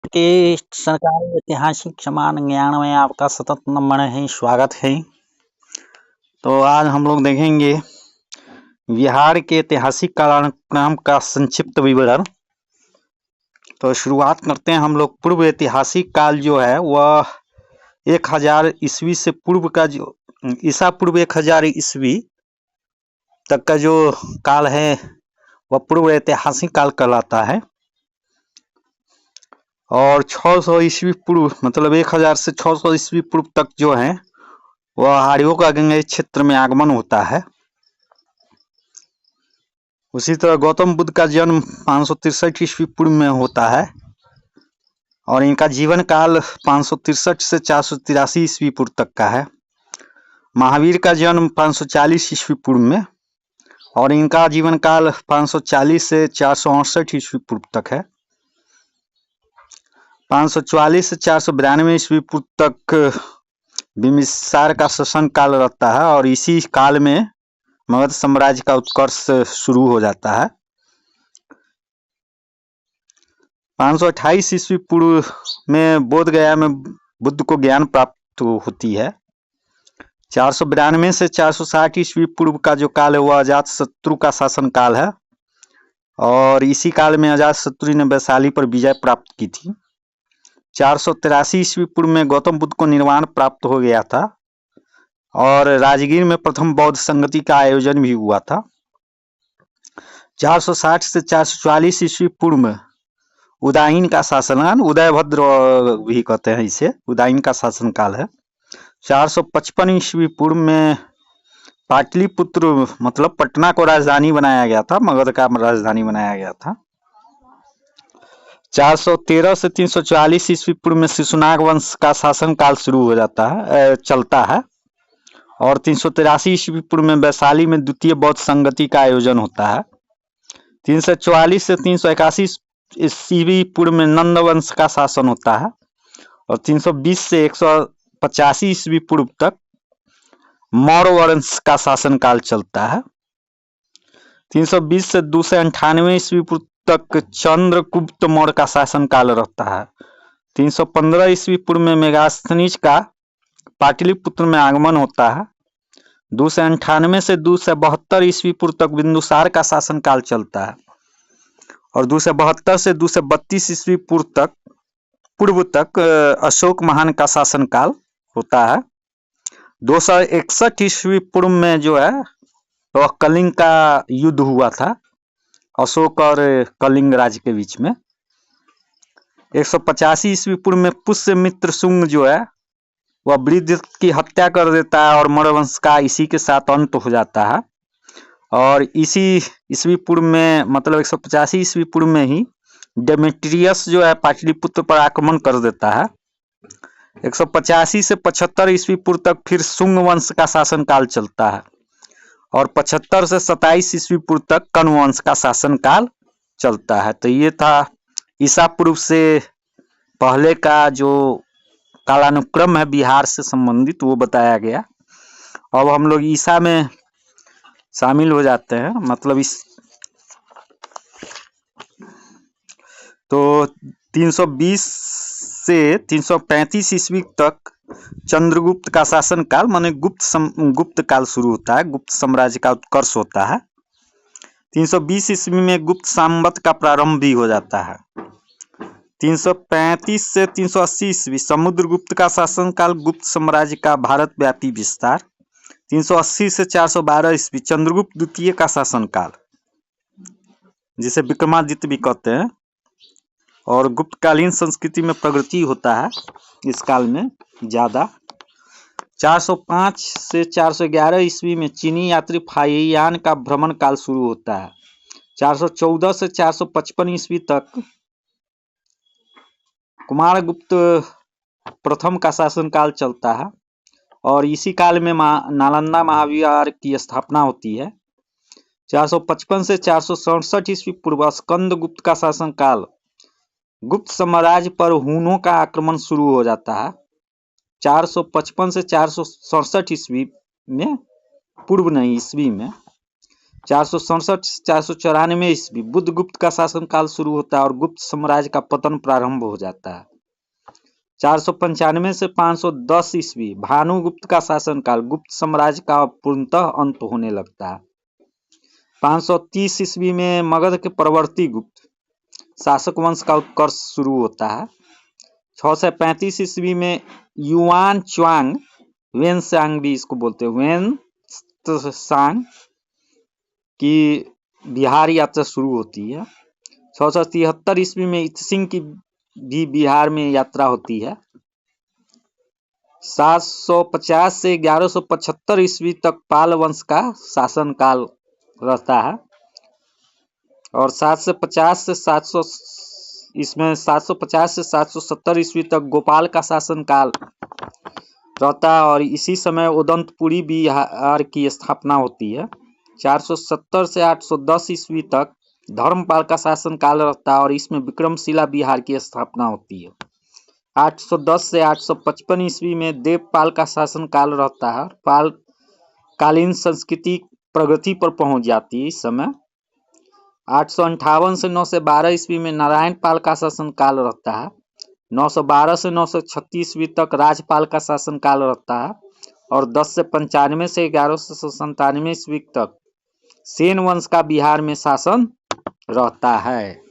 के सरकारी ऐतिहासिक समान ज्ञान में आपका सतत नमन है, स्वागत है। तो आज हम लोग देखेंगे बिहार के ऐतिहासिक कालक्रम का संक्षिप्त विवरण। तो शुरुआत करते हैं हम लोग। पूर्व ऐतिहासिक काल जो है वह 1000 ईस्वी से पूर्व का, जो ईसा पूर्व 1000 ईस्वी तक का जो काल है वह पूर्व ऐतिहासिक काल कहलाता है। और 600 ईस्वी पूर्व मतलब 1000 से 600 ईस्वी पूर्व तक जो है वह आर्यों का गंगे क्षेत्र में आगमन होता है। उसी तरह गौतम बुद्ध का जन्म 563 ईस्वी पूर्व में होता है और इनका जीवन काल 563 से 483 ईस्वी पूर्व तक का है। महावीर का जन्म 540 ईस्वी पूर्व में और इनका जीवन काल 540 से 468 ईस्वी पूर्व तक है। 544 से 492 ईस्वी पूर्व तक बिंबिसार का शासन काल रहता है और इसी काल में मगध साम्राज्य का उत्कर्ष शुरू हो जाता है। 528 ईस्वी पूर्व में बोध गया में बुद्ध को ज्ञान प्राप्त होती है। 492 से 460 ईस्वी पूर्व का जो काल है वह अजातशत्रु का शासन काल है और इसी काल में अजातशत्रु ने वैशाली पर विजय प्राप्त की थी। 483 ईस्वी पूर्व में गौतम बुद्ध को निर्वाण प्राप्त हो गया था और राजगीर में प्रथम बौद्ध संगति का आयोजन भी हुआ था। 460 से 444 ईस्वी पूर्व में उदायन का शासनकाल, उदयभद्र भी कहते हैं इसे, उदायन का शासनकाल है। 455 ईस्वी पूर्व में पाटलिपुत्र मतलब पटना को राजधानी बनाया गया था, मगध का राजधानी बनाया गया था। 413 से 344 ईस्वी पूर्व में शिशुनाग वंश का शासन काल शुरू हो जाता है, चलता है और 383 ईस्वी पूर्व में वैशाली में द्वितीय बौद्ध संगति का आयोजन होता है। 344 से 381 ईस्वी पूर्व में नंद वंश का शासन होता है और 320 से 185 ईस्वी पूर्व तक मौर्य वंश का शासन काल चलता है। 320 से 298 ईस्वी पूर्व तक चंद्रगुप्त मौर्य का शासन काल रहता है। 315 ईस्वी पूर्व में मेगास्थनीज का पाटलिपुत्र में आगमन होता है। 298 से 272 ईस्वी पूर्व तक बिंदुसार का शासन काल चलता है और 272 से 232 ईस्वी पूर्व तक अशोक महान का शासन काल होता है। 261 ईस्वी पूर्व में जो है वह कलिंग का युद्ध हुआ था अशोक और कलिंग राज्य के बीच में। 185 ईस्वी पूर्व में पुष्यमित्र शुंग जो है वह वृद्ध की हत्या कर देता है और मौर्य वंश का इसी के साथ अंत हो जाता है। और इसी ईस्वी पूर्व में मतलब 185 ईस्वी पूर्व में ही डेमेट्रियस जो है पाटलिपुत्र पर आक्रमण कर देता है। 185 से 75 ईस्वी पूर्व तक फिर शुंग वंश का शासन काल चलता है और 75 से 27 ईस्वी पूर्व तक कण्व वंश का शासन काल चलता है। तो ये था ईसा पूर्व से पहले का जो कालानुक्रम है बिहार से संबंधित, वो बताया गया। अब हम लोग ईसा में शामिल हो जाते हैं, मतलब इस तो 320 से 335 ईस्वी तक चंद्रगुप्त का शासन काल माने गुप्त काल शुरू होता है, गुप्त साम्राज्य का उत्कर्ष होता है। 320 ईस्वी में गुप्त साम्राज्य का प्रारंभ भी हो जाता है। 335 से 380 ईस्वी समुद्रगुप्त का शासन काल, गुप्त साम्राज्य का भारत व्यापी विस्तार। 380 से 412 ईस्वी चंद्रगुप्त द्वितीय का शासन काल, जिसे विक्रमादित्य भी कहते हैं, और गुप्तकालीन संस्कृति में प्रगति होता है इस काल में ज्यादा। 405 से 411 ईस्वी में चीनी यात्री फाहियान का भ्रमण काल शुरू होता है। 414 से 455 ईस्वी तक कुमारगुप्त प्रथम का शासन काल चलता है और इसी काल में नालंदा महाविहार की स्थापना होती है। 455 से 467 ईस्वी पूर्व स्कंदगुप्त का शासन काल, गुप्त साम्राज्य पर हुनों का आक्रमण शुरू हो जाता है। 455 से 467 ईस्वी में, पूर्व नहीं ईस्वी में 467 से 494 ईस्वी बुद्धगुप्त का शासनकाल शुरू होता है और गुप्त साम्राज्य का पतन प्रारंभ हो जाता है। 495 से 510 ईस्वी भानुगुप्त का शासनकाल, गुप्त साम्राज्य का पूर्णतः अंत होने लगता है। 530 ईस्वी में मगध के परवर्ती गुप्त शासक वंश का उत्कर्ष शुरू होता है। 635 ईस्वी में युआन च्वांग वेनसांग भी इसको बोलते हैं, वेनसांग की बिहार यात्रा शुरू होती है। 673 ईस्वी में इत्सिंग की भी बिहार में यात्रा होती है। 750 से 1175 ईस्वी तक पाल वंश का शासनकाल रहता है और 750 से 770 ईस्वी तक गोपाल का शासनकाल रहता है और इसी समय उदंतपुरी बिहार की स्थापना होती है। 470 से 810 ईस्वी तक धर्मपाल का शासनकाल रहता है और इसमें विक्रमशिला बिहार की स्थापना होती है। 810 से 855 ईस्वी में देवपाल का शासनकाल रहता है। पाल कालीन संस्कृति प्रगति पर पहुंच जाती है इस समय। 858 से 912 ईस्वी में नारायण पाल का शासनकाल रहता है। 912 से 936 ईस्वी तक राजपाल का शासनकाल रहता है और 10 से 95 से 1197 ईस्वी तक सेन वंश का बिहार में शासन रहता है।